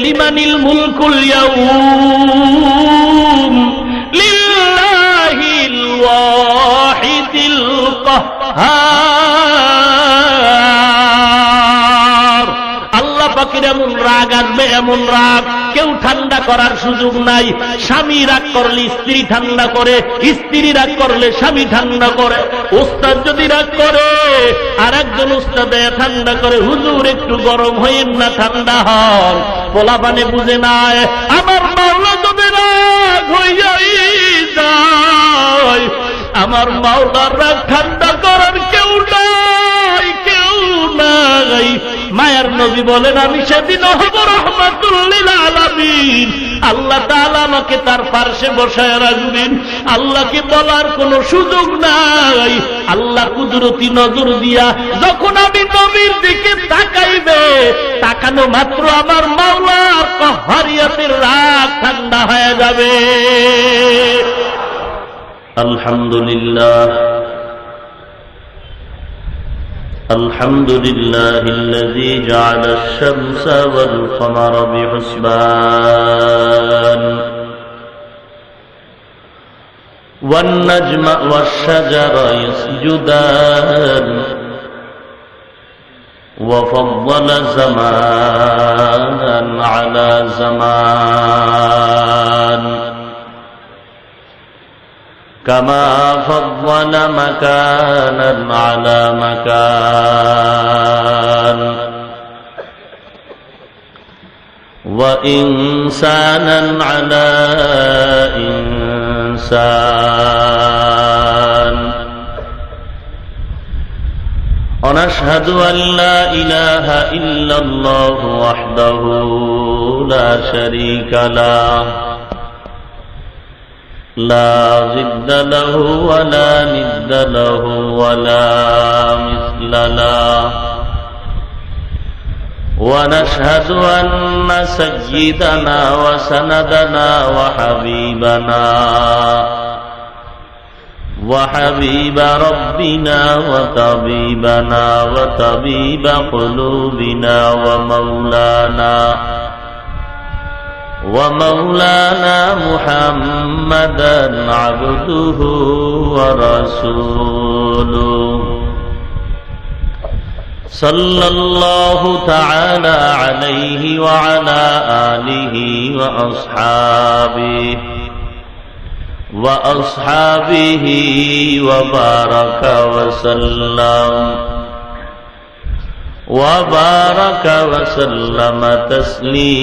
লিমানিল মুলকুল ইয়াউম লিল্লাহিল ওয়াহিদিল কাহ্হার। আল্লাহ পাকের এমন রাগ আসবে, এমন রাগ কেউ ঠান্ডা করার সুযোগ নাই। স্বামী রাগ করলে স্ত্রী ঠান্ডা করে, স্ত্রী রাগ করলে স্বামী ঠান্ডা করে। উস্তাদ যদি রাগ করে আর একজন উস্তাদ ঠান্ডা করে, হুজুর একটু গরম হইেন না, ঠান্ডা হন। পোলা পানে বুঝে নাই, আমার মাওলা যদি রাগ হইয়া যায়, আমার মাওলার রাগ ঠান্ডা করার কেউ নাই, কেউ নাই। মায়ার নবী বলেন, আমি সেদিন হব রাহমাতুল লিল আলামিন। আল্লাহ তাআলা আমাকে তার পার্শ্বে বসায় রাখবেন। আল্লাহকে বলার কোনো সুযোগ নাই। আল্লাহ কুদরতি নজর দিয়া যখন আমি নবীর দিকে তাকাইবে, তাকানো মাত্র আমার মাওলার কাহ্হারিয়াতের রাগ ঠান্ডা হয়ে যাবে। আলহামদুলিল্লাহ الحمد لله الذي جعل الشمس والقمر بحسبان والنجم والشجر يسجدان وفضل زمانا على زمان كما فضل مكانا على مكان وإنسانا على إنسان ونشهد أن لا إله إلا الله وحده لا شريك له لا ضد له ولا ند له ولا مثل له ونشهد أن سيدنا وسندنا وحبيب ربنا وطبيبنا وطبيب قلوبنا ومولانا محمدا عبده ورسوله صلى الله تعالى عليه وعلى آله وأصحابه وبارك وسلم تسليما